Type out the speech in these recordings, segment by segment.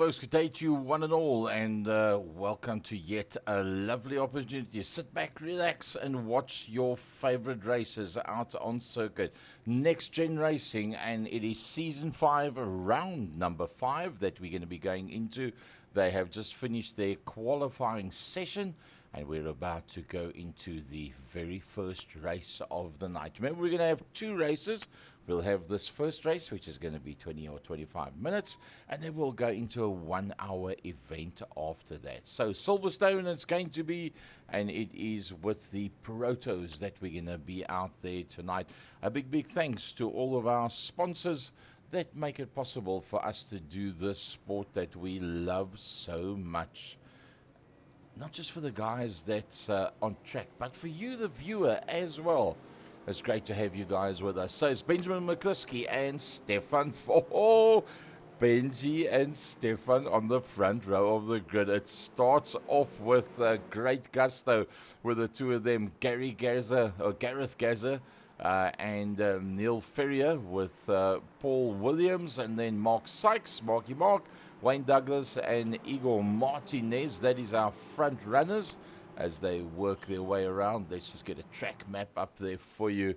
folks, good day to you one and all, and welcome to yet a lovely opportunity. Sit back, relax, and watch your favorite races out on circuit. Next Gen Racing, and it is Season 5, round number 5 that we're going to be going into. They have just finished their qualifying session, and we're about to go into the very first race of the night. Remember, we're going to have two races. We'll have this first race, which is going to be 20 or 25 minutes, and then we'll go into a 1 hour event after that. So Silverstone it's going to be, and it is with the Protos that we're going to be out there tonight. A big thanks to all of our sponsors that make it possible for us to do this sport that we love so much. Not just for the guys that's on track, but for you, the viewer, as well. It's great to have you guys with us. So it's Benjamin McCluskey and Stefan. Oh, Benji and Stefan on the front row of the grid. It starts off with great gusto with the two of them, Gareth Gaza, and Neil Ferrier with Paul Williams, and then Mark Sykes, Marky Mark, Wayne Douglas, and Igor Martinez. That is our front runners as they work their way around. Let's just get a track map up there for you.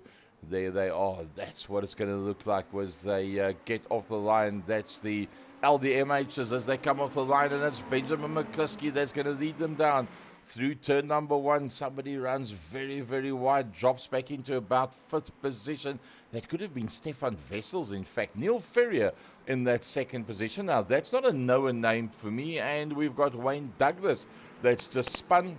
There they are. That's what it's going to look like as they get off the line. That's the LDMHs as they come off the line, and it's Benjamin McCluskey that's going to lead them down through turn number 1. Somebody runs very wide, drops back into about 5th position. That could have been Stefan Wessels, in fact. Neil Ferrier in that 2nd position. Now, that's not a known name for me, and we've got Wayne Douglas that's just spun.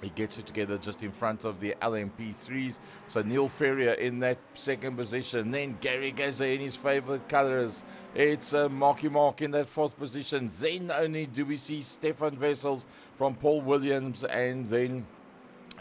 He gets it together just in front of the LMP3s. So Neil Ferrier in that 2nd position. Then Gary Gaza in his favorite colors. It's Marky Mark in that 4th position. Then only do we see Stefan Wessels from Paul Williams, and then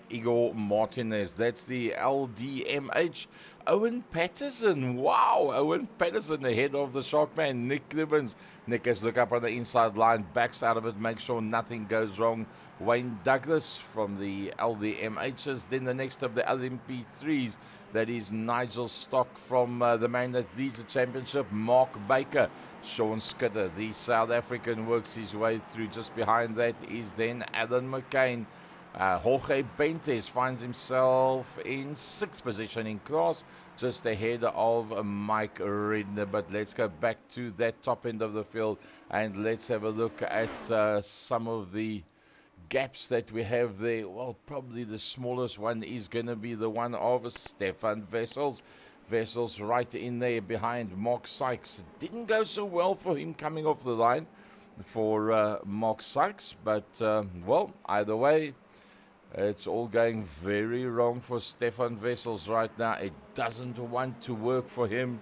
Igor Martinez. That's the LDMH. Owen Patterson. Wow, Owen Patterson ahead of the Sharkman, Nick Clibbins. Nick has look up on the inside line, backs out of it, makes sure nothing goes wrong. Wayne Douglas from the LDMHs. Then the next of the LMP3s, that is Nigel Stock from the man that leads the championship, Mark Baker. Sean Skidder, the South African, works his way through. Just behind that is then Alan McCain. Jorge Bentes finds himself in 6th position in class, just ahead of Mike Redner. But let's go back to that top end of the field, and let's have a look at some of the gaps that we have there. Well, probably the smallest one is going to be the one of Stefan Wessels. Wessels right in there behind Mark Sykes. Didn't go so well for him coming off the line for Mark Sykes, but well, either way, it's all going very wrong for Stefan Wessels right now. It doesn't want to work for him.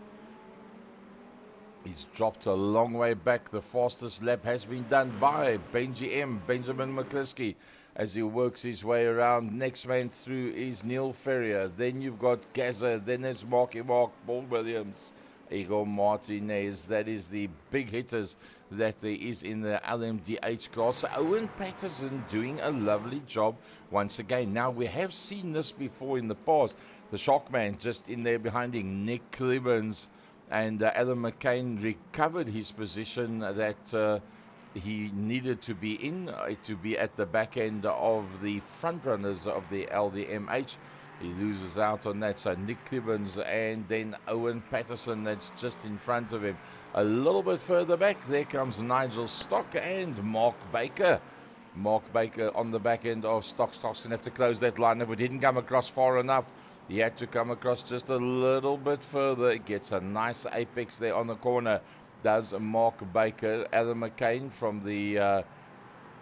He's dropped a long way back. The fastest lap has been done by Benjamin McCluskey as he works his way around. Next man through is Neil Ferrier. Then you've got Gaza. Then there's Marky Mark, Paul Williams, Igor Martinez. That is the big hitters that there is in the LMDH class. Owen Patterson doing a lovely job once again. Now, we have seen this before in the past. The Sharkman just in there behind him, Nick Clibbins. And Alan McCain recovered his position that he needed to be in, to be at the back end of the front runners of the LDMH. He loses out on that. So Nick Clibbins and then Owen Patterson, that's just in front of him. A little bit further back, there comes Nigel Stock and Mark Baker. Mark Baker on the back end of Stock. Stock's going to have to close that line. If it didn't come across far enough, he had to come across just a little bit further. It gets a nice apex there on the corner. Does Mark Baker. Alan McCain from the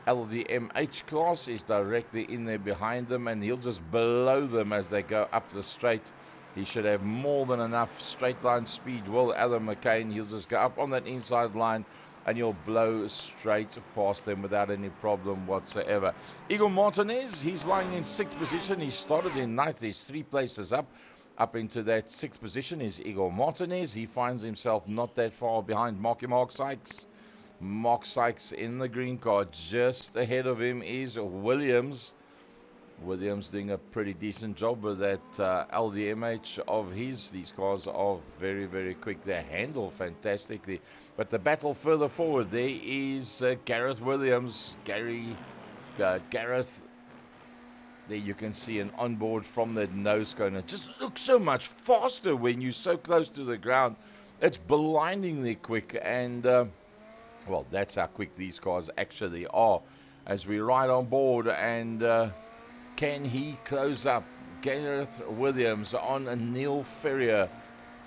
LDMH class is directly in there behind them, and he'll just blow them as they go up the straight. He should have more than enough straight line speed. Well, Alan McCain, he'll just go up on that inside line, and you'll blow straight past them without any problem whatsoever. Igor Martinez, he's lying in 6th position. He started in 9th. He's 3 places up. Up into that 6th position is Igor Martinez. He finds himself not that far behind Marky Mark Sykes. Mark Sykes in the green car. Just ahead of him is Williams. Williams doing a pretty decent job with that LDMH of his. These cars are very, very quick. They handle fantastically. But the battle further forward, there is Gareth Williams. Gareth, there you can see an onboard from that nose cone. It just looks so much faster when you're so close to the ground. It's blindingly quick. And, well, that's how quick these cars actually are. As we ride on board and... can he close up Gareth Williams on a Neil Ferrier,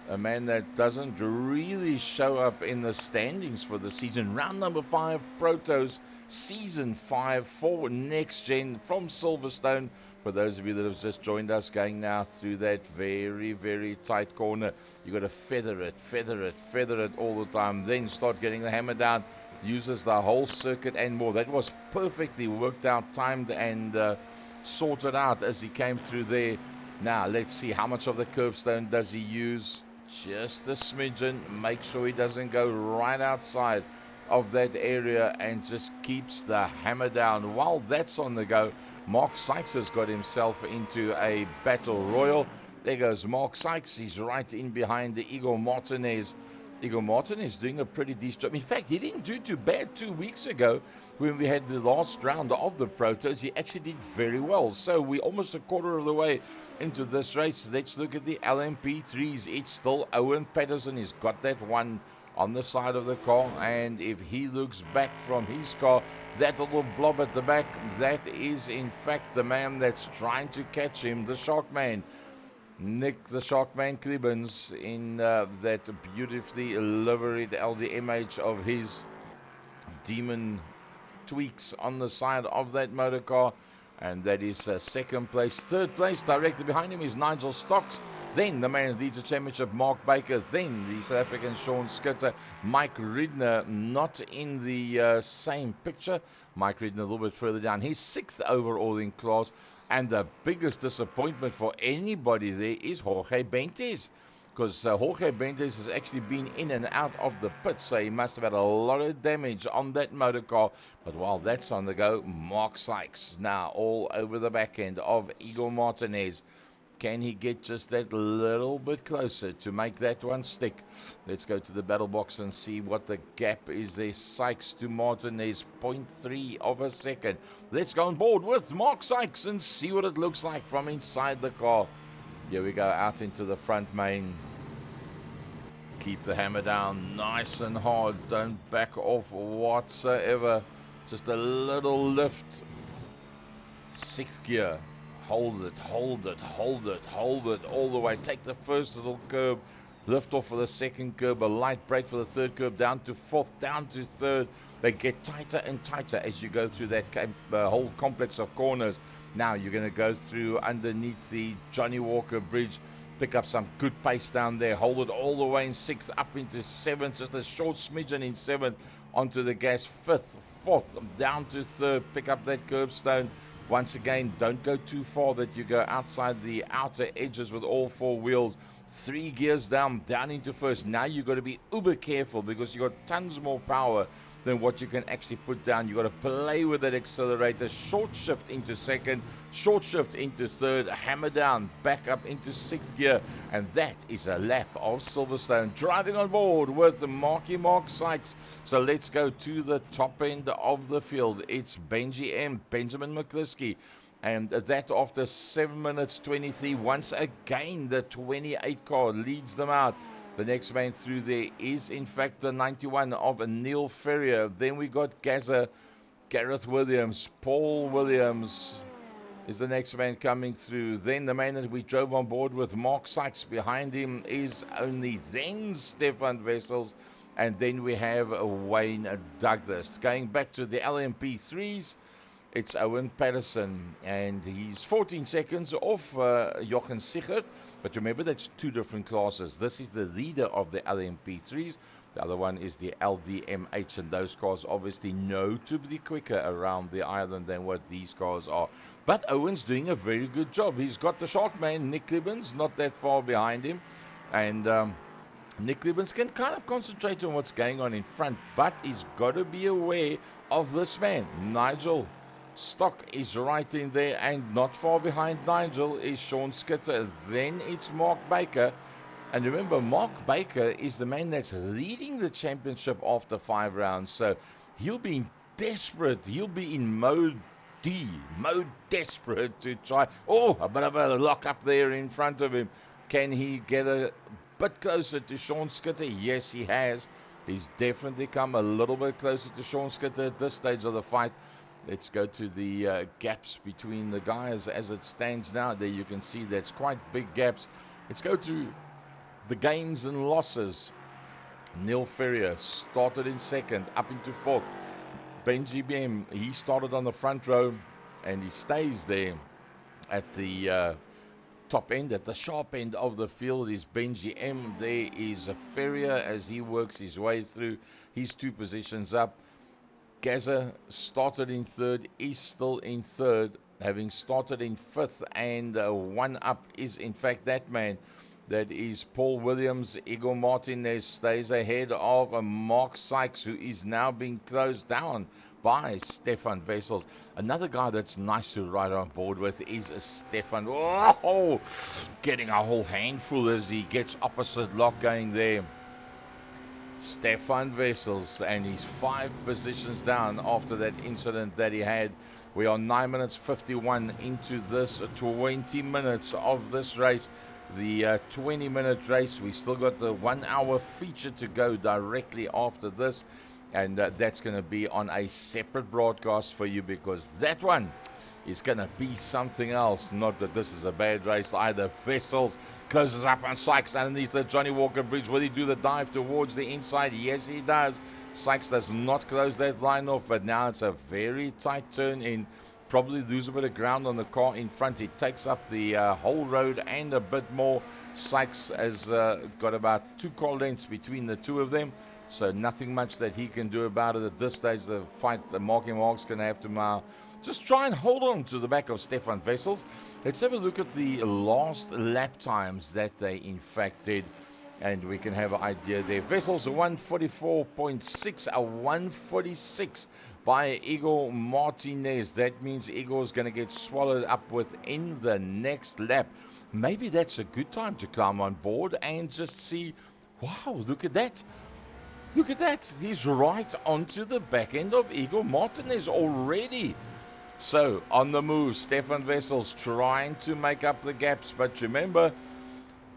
a man that doesn't really show up in the standings for the season? Round number 5, Protos, season 5 for Next Gen from Silverstone. For those of you that have just joined us, going now through that very, very tight corner, you got to feather it all the time, then start getting the hammer down. Uses the whole circuit and more. That was perfectly worked out, timed, and sorted out as he came through there. Now let's see how much of the curbstone does he use. Just a smidgen. Make sure he doesn't go right outside of that area and just keeps the hammer down. While that's on the go, Mark Sykes has got himself into a battle royal. There goes Mark Sykes. He's right in behind the Igor Martinez. Igor Martinez doing a pretty decent job. In fact, he didn't do too bad 2 weeks ago when we had the last round of the Protos. He actually did very well. So we're almost a quarter of the way into this race. Let's look at the LMP3s. It's still Owen Patterson. He's got that one on the side of the car. And if he looks back from his car, that little blob at the back, that is in fact the man that's trying to catch him, the Sharkman. Nick the Sharkman Klibbens in that beautifully liveried LDMH of his. Demon tweaks on the side of that motor car, and that is second place. Third place directly behind him is Nigel Stocks, then the man who leads the championship, Mark Baker, then the South African Sean Skitter. Mike Ridner not in the same picture. Mike Ridner a little bit further down. He's 6th overall in class. And the biggest disappointment for anybody there is Jorge Bentes, because Jorge Bentes has actually been in and out of the pit, so he must have had a lot of damage on that motor car. But while that's on the go, Mark Sykes now all over the back end of Igor Martinez. Can he get just that little bit closer to make that one stick? Let's go to the battle box and see what the gap is there. Sykes to Martinez, 0.3 of a second. Let's go on board with Mark Sykes and see what it looks like from inside the car. Here we go, out into the front main. Keep the hammer down nice and hard. Don't back off whatsoever. Just a little lift. 6th gear. Hold it all the way. Take the first little curb, lift off for the second curb, a light brake for the third curb, down to 4th, down to 3rd. They get tighter and tighter as you go through that whole complex of corners. Now you're going to go through underneath the Johnny Walker Bridge, pick up some good pace down there, hold it all the way in 6th, up into 7th, just a short smidgen in 7th, onto the gas, 5th, 4th, down to 3rd, pick up that curbstone. Once again, don't go too far that you go outside the outer edges with all 4 wheels. 3 gears down into 1st. Now you've got to be uber careful because you've got tons more power than what you can actually put down. You've got to play with that accelerator. Short shift into 2nd, short shift into 3rd, hammer down, back up into 6th gear. And that is a lap of Silverstone. Driving on board with the Mark Sykes. So let's go to the top end of the field. It's Benji M, Benjamin McCliskey. And that after 7 minutes 23, once again the 28 car leads them out. The next man through there is in fact the 91 of Neil Ferrier. Then we got Gareth Williams, Paul Williams is the next man coming through. Then the man that we drove on board with, Mark Sykes. Behind him is only then Stefan Wessels. And then we have Wayne Douglas. Going back to the LMP3s, it's Owen Patterson, and he's 14 seconds off Jochen Sichert. But remember, that's 2 different classes. This is the leader of the LMP3s. The other one is the LDMH, and those cars obviously notably quicker around the island than what these cars are. But Owen's doing a very good job. He's got the Sharkman, Nick Klibbens, not that far behind him. And Nick Klibbens can kind of concentrate on what's going on in front, but he's got to be aware of this man, Nigel Stock is right in there, and not far behind Nigel is Sean Skitter. Then it's Mark Baker. And remember, Mark Baker is the man that's leading the championship after 5 rounds. So he'll be desperate. He'll be in mode D, mode desperate to try. Oh, a bit of a lock up there in front of him. Can he get a bit closer to Sean Skitter? Yes, he has. He's definitely come a little bit closer to Sean Skitter at this stage of the fight. Let's go to the gaps between the guys as it stands now. There you can see that's quite big gaps. Let's go to the gains and losses. Neil Ferrier started in second, up into fourth. Benji M, he started on the front row, and he stays there at the top end, at the sharp end of the field is Benji M. There is a Ferrier as he works his way through his 2 positions up. Gaza started in third, is still in third, having started in fifth, and 1 up is in fact that man. That is Paul Williams. Igor Martinez stays ahead of Mark Sykes, who is now being closed down by Stefan Wessels. Another guy that's nice to ride on board with is Stefan. Oh, getting a whole handful as he gets opposite lock going there. Stefan Wessels, and he's 5 positions down after that incident that he had. We are 9 minutes 51 into this 20 minutes of this race. The 20-minute race. We still got the 1-hour feature to go directly after this, and that's going to be on a separate broadcast for you, because that one is going to be something else. Not that this is a bad race either. Vessels closes up on Sykes underneath the Johnny Walker Bridge. Will he do the dive towards the inside? Yes, he does. Sykes does not close that line off, but now it's a very tight turn in. Probably lose a bit of ground on the car in front. He takes up the whole road and a bit more. Sykes has got about 2 car lengths between the 2 of them, so nothing much that he can do about it at this stage of the fight. The Marky Mark's going to have to just try and hold on to the back of Stefan Wessels. Let's have a look at the last lap times that they in fact did, and we can have an idea there. Wessels a 144.6, a 146 by Igor Martinez. That means Igor's going to get swallowed up within the next lap. Maybe that's a good time to climb on board and just see, wow, look at that. Look at that. He's right onto the back end of Igor Martinez already. So, on the move, Stefan Wessels trying to make up the gaps. But remember,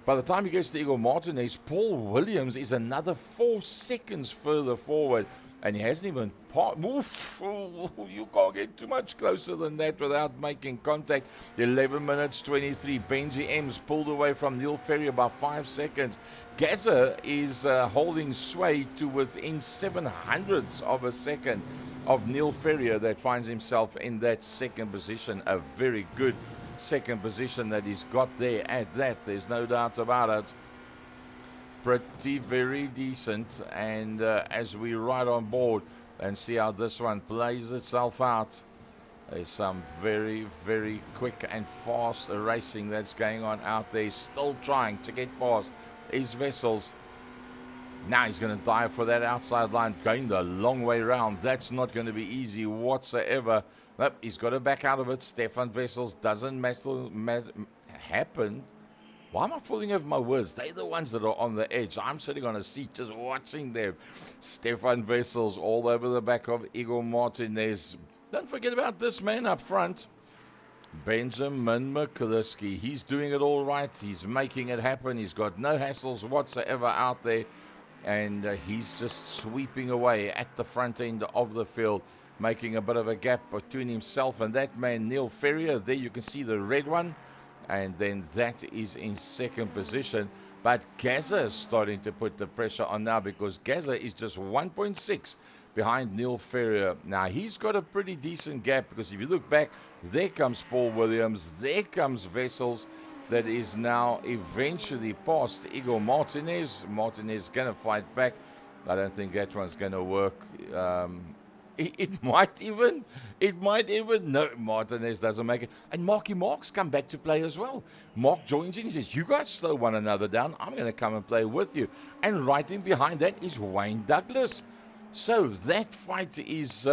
by the time he gets to Igor Martinez, Paul Williams is another 4 seconds further forward. And he hasn't even you can't get too much closer than that without making contact. 11 minutes 23. Benji M's pulled away from Neil Ferrier by 5 seconds. Gaza is holding sway to within 700ths of a second of Neil Ferrier, that finds himself in that second position. A very good second position that he's got there at that. There's no doubt about it. Pretty very decent, and as we ride on board and see how this one plays itself out, there's some very, very quick and fast racing that's going on out there. Still trying to get past his Wessels. Now he's going to dive for that outside line, going the long way round. That's not going to be easy whatsoever. Nope, he's got to back out of it. Stefan Wessels doesn't happen. Why am I falling over my words? They're the ones that are on the edge. I'm sitting on a seat just watching them. Stefan Wessels all over the back of Igor Martinez. Don't forget about this man up front, Benjamin McCluskey. He's doing it all right. He's making it happen. He's got no hassles whatsoever out there. And he's just sweeping away at the front end of the field, making a bit of a gap between himself and that man, Neil Ferrier. There you can see the red one. And then that is in second position. But Gaza is starting to put the pressure on now, because Gaza is just 1.6 behind Neil Ferrier. Now, he's got a pretty decent gap, because if you look back, there comes Paul Williams. There comes Wessels, that is now eventually past Igor Martinez. Martinez going to fight back. I don't think that one's going to work. It might even. No, Martinez doesn't make it. And Marky Mark's come back to play as well. Mark joins in. He says, you guys slow one another down. I'm going to come and play with you. And right in behind that is Wayne Douglas. So that fight is,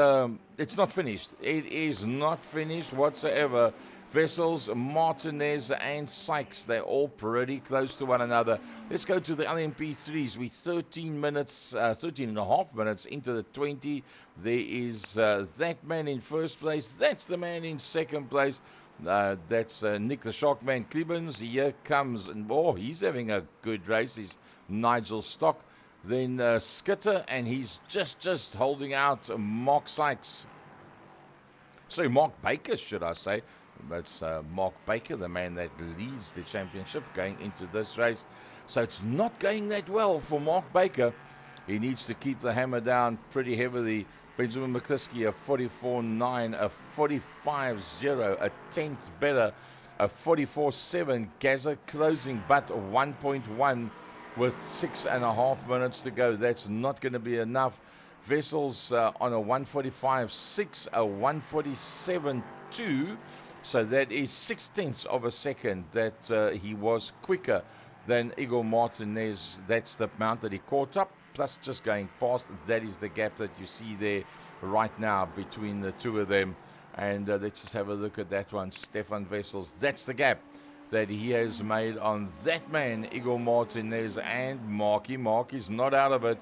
it's not finished. It is not finished whatsoever. Vessels, Martinez, and Sykes, they're all pretty close to one another. Let's go to the LMP3s. We're 13 minutes, 13 and a half minutes into the 20. There is that man in first place. That's the man in second place. That's Nick the Sharkman Klibbens. Here comes, and oh, he's having a good race. He's Nigel Stock. Then Skitter, and he's just holding out Mark Sykes. Sorry, Mark Baker, should I say. That's Mark Baker, the man that leads the championship going into this race. So it's not going that well for Mark Baker. He needs to keep the hammer down pretty heavily. Benjamin McCliskey, a 44.9, a 45.0, a tenth better, a 44.7. Gaza closing but 1.1 with 6.5 minutes to go. That's not going to be enough. Vessels on a 145.6, a 147.2. So that is 6/10 of a second that he was quicker than Igor Martinez. That's the amount that he caught up, plus just going past. That is the gap that you see there right now between the two of them. And let's just have a look at that one. Stefan Vessels, that's the gap that he has made on that man, Igor Martinez, and Marky. Mark is not out of it.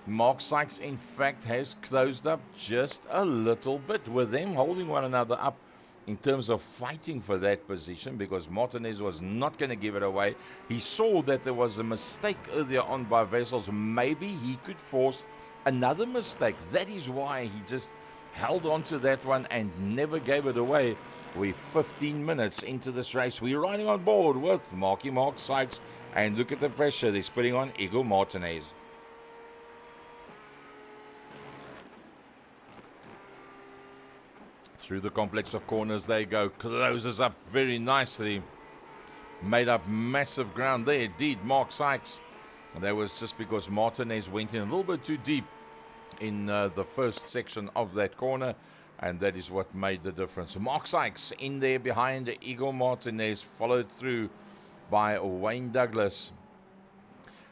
Mark Sykes, in fact, has closed up just a little bit, with them holding one another up in terms of fighting for that position, because Martinez was not going to give it away. He saw that there was a mistake earlier on by Vessels. Maybe he could force another mistake. That is why he just held on to that one and never gave it away. We're 15 minutes into this race. We're riding on board with Marky Mark Sykes, and look at the pressure they're putting on Igor Martinez. Through the complex of corners they go. Closes up very nicely. Made up massive ground there, did Mark Sykes. And that was just because Martinez went in a little bit too deep in the first section of that corner. And that is what made the difference. Mark Sykes in there behind Igor Martinez, followed through by Wayne Douglas.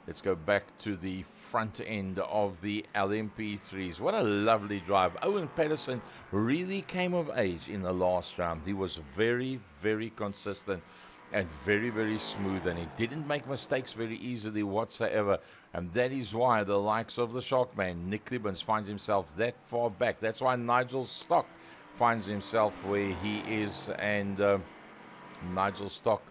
Let's go back to the front end of the LMP3s. What a lovely drive. Owen Patterson really came of age in the last round. He was very, very consistent and very, very smooth, and he didn't make mistakes very easily whatsoever. And that is why the likes of the Sharkman, Nick Klibbens, finds himself that far back. That's why Nigel Stock finds himself where he is. And Nigel Stock,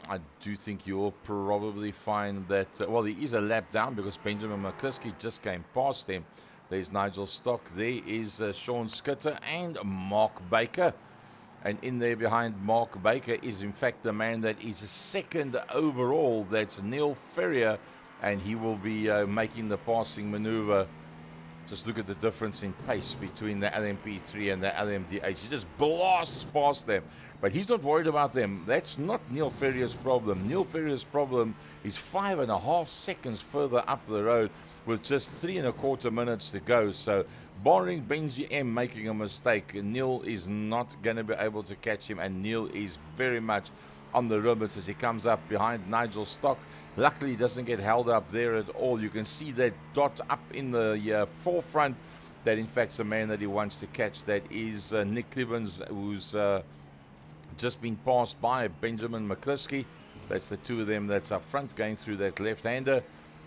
I do think you'll probably find that, well, he is a lap down because Benjamin McCliskey just came past him. There's Nigel Stock. There is Sean Skitter and Mark Baker. And in there behind Mark Baker is, in fact, the man that is second overall. That's Neil Ferrier, and he will be making the passing maneuver. Just look at the difference in pace between the LMP3 and the LMDH. He just blasts past them. But he's not worried about them. That's not Neil Ferrier's problem. Neil Ferrier's problem is 5.5 seconds further up the road with just 3.25 minutes to go. So, barring Benji M making a mistake, Neil is not going to be able to catch him. And Neil is very much on the ribbons as he comes up behind Nigel Stock. Luckily, he doesn't get held up there at all. You can see that dot up in the forefront. That, in fact, is the man that he wants to catch. That is Nick Klibbens, who's just been passed by Benjamin McCliskey. That's the two of them that's up front going through that left-hander.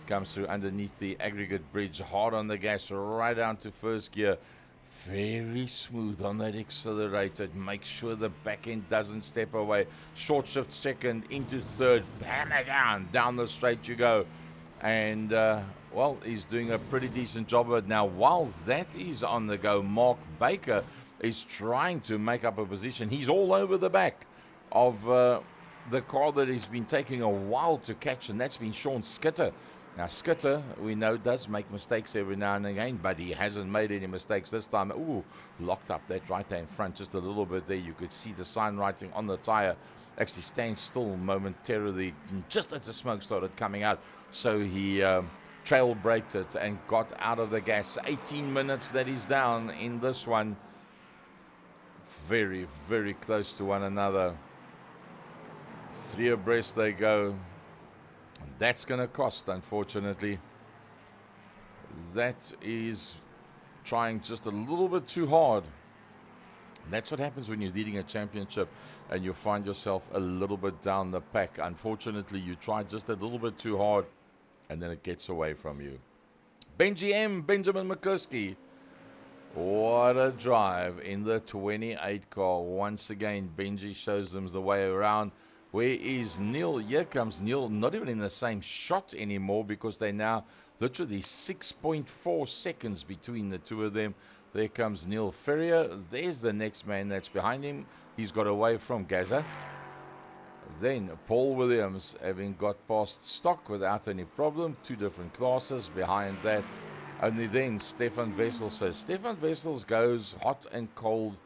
Comes through underneath the aggregate bridge, hard on the gas, right down to first gear. Very smooth on that accelerator. Make sure the back end doesn't step away. Short shift second into third. Hammer down the straight you go. And, well, he's doing a pretty decent job of it. Now, while that is on the go, Mark Baker is trying to make up a position. He's all over the back of the car that has been taking a while to catch, and that's been Sean Skitter. Now, Skitter, we know, does make mistakes every now and again, but he hasn't made any mistakes this time. Ooh, locked up that right-hand front just a little bit there. You could see the sign writing on the tire actually stand still momentarily just as the smoke started coming out. So he trail braked it and got out of the gas. 18 minutes that he's down in this one. Very, very close to one another. 3 abreast they go. That's going to cost, unfortunately. That is trying just a little bit too hard. That's what happens when you're leading a championship and you find yourself a little bit down the pack. Unfortunately, you try just a little bit too hard and then it gets away from you. Benjamin McCluskey. What a drive in the 28 car. Once again, Benji shows them the way around. Where is Neil? Here comes Neil. Not even in the same shot anymore because they now literally 6.4 seconds between the two of them. There comes Neil Ferrier. There's the next man that's behind him. He's got away from Gaza. Then Paul Williams, having got past Stock without any problem. Two different classes behind that. Only then Stefan Wessels says. Stefan Wessels goes hot and cold,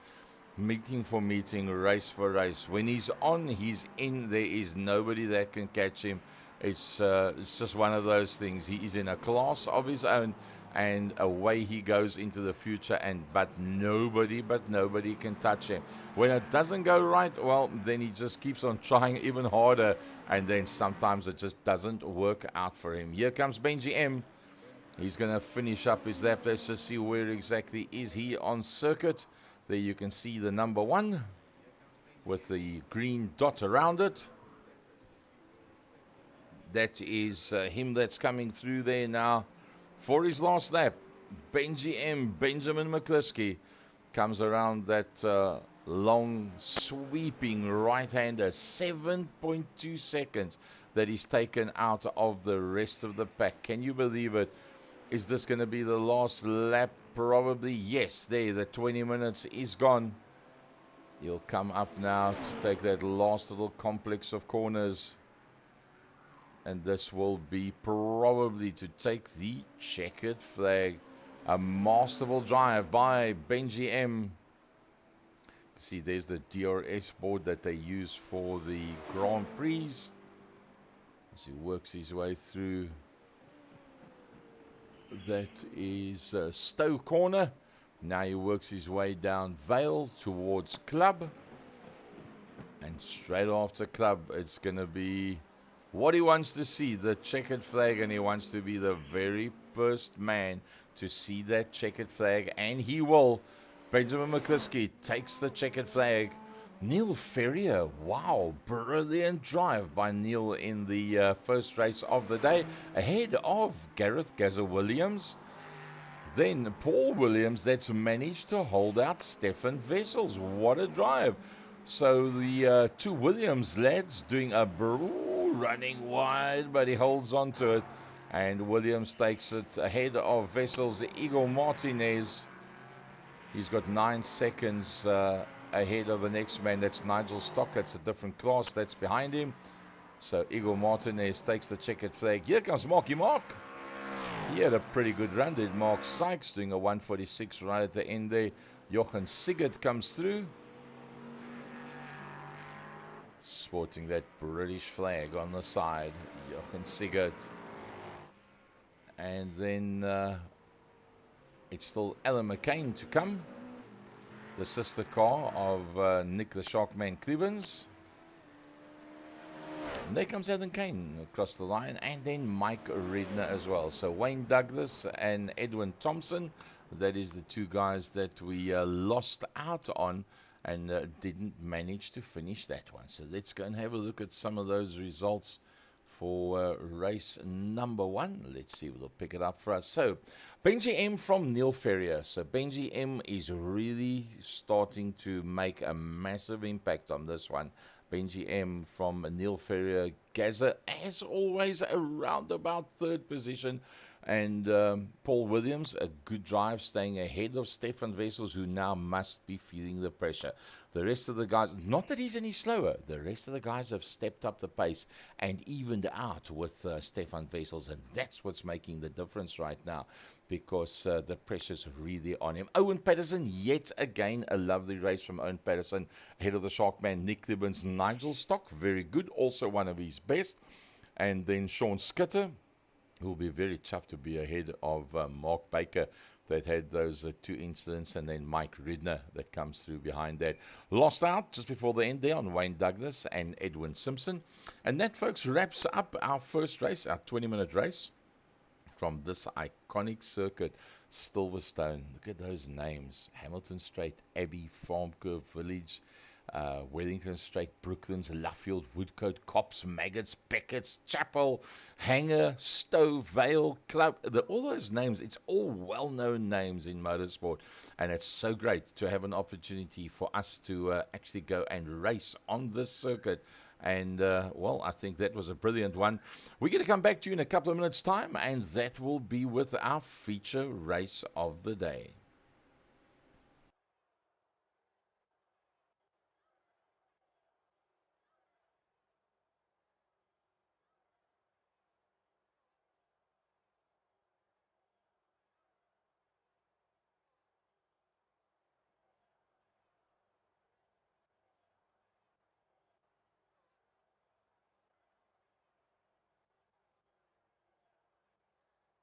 meeting for meeting, race for race. When he's on, he's in. There is nobody that can catch him. It's just one of those things. He is in a class of his own, and away he goes into the future. But nobody can touch him. When it doesn't go right, well, then he just keeps on trying even harder, and then sometimes it just doesn't work out for him. Here comes Benji M. He's going to finish up his lap. Let's just see where exactly is he on circuit. There you can see the number 1 with the green dot around it. That is him that's coming through there now for his last lap. Benjamin McCluskey comes around that long sweeping right-hander. 7.2 seconds that he's taken out of the rest of the pack. Can you believe it? Is this going to be the last lap? Probably yes. There, the 20 minutes is gone. He'll come up now to take that last little complex of corners. And this will be probably to take the checkered flag. A masterful drive by Benji M. See, there's the DRS board that they use for the Grand Prix. As he works his way through. That is Stowe Corner. Now he works his way down Vale towards Club. And straight after Club, it's going to be what he wants to see, the checkered flag. And he wants to be the very first man to see that checkered flag. And he will. Benjamin McCluskey takes the checkered flag. Neil Ferrier, wow, brilliant drive by Neil in the first race of the day, ahead of Gareth Gaza Williams. Then Paul Williams, that's managed to hold out Stefan Wessels. What a drive. So the two Williams lads doing a running wide, but he holds on to it. And Williams takes it ahead of Wessels. Igor Martinez, he's got 9 seconds ahead of the next man. That's Nigel Stock. That's a different class that's behind him. So Igor Martinez takes the checkered flag. Here comes Marky Mark. He had a pretty good run, did Mark Sykes, doing a 146 right at the end there. Jochen Sigurd comes through, sporting that British flag on the side. Jochen Sigurd. And then it's still Alan McCain to come, the sister car of Nick the Sharkman Clevens. And there comes Alan Kane across the line, and then Mike Redner as well. So Wayne Douglas and Edwin Thompson, that is the two guys that we lost out on and didn't manage to finish that one. So let's go and have a look at some of those results for race number 1. Let's see, we'll pick it up for us. So Benji M from Neil Ferrier. So Benji M is really starting to make a massive impact on this one. Benji M from Neil Ferrier. Gaza, as always, around about 3rd position. And Paul Williams, a good drive, staying ahead of Stefan Wessels, who now must be feeling the pressure. The rest of the guys, not that he's any slower, the rest of the guys have stepped up the pace and evened out with Stefan Wessels, and that's what's making the difference right now, because the pressure's really on him. Owen Patterson, yet again, a lovely race from Owen Patterson, ahead of the Sharkman Nick Libbins. Nigel Stock, very good, also one of his best. And then Sean Skitter, who will be very tough to be ahead of Mark Baker, that had those 2 incidents, and then Mike Redner that comes through behind that. Lost out just before the end there on Wayne Douglas and Edwin Simpson. And that, folks, wraps up our first race, our 20-minute race from this iconic circuit, Silverstone. Look at those names: Hamilton Straight, Abbey, Farm Curve Village, Wellington Straight, Brooklands, Luffield, Woodcote, Copse, Maggots, Beckett's, Chapel, Hanger, Stowe, Vale, Club. All those names, it's all well-known names in motorsport, and it's so great to have an opportunity for us to actually go and race on this circuit. And, well, I think that was a brilliant one. We're going to come back to you in a couple of minutes' time, and that will be with our feature race of the day.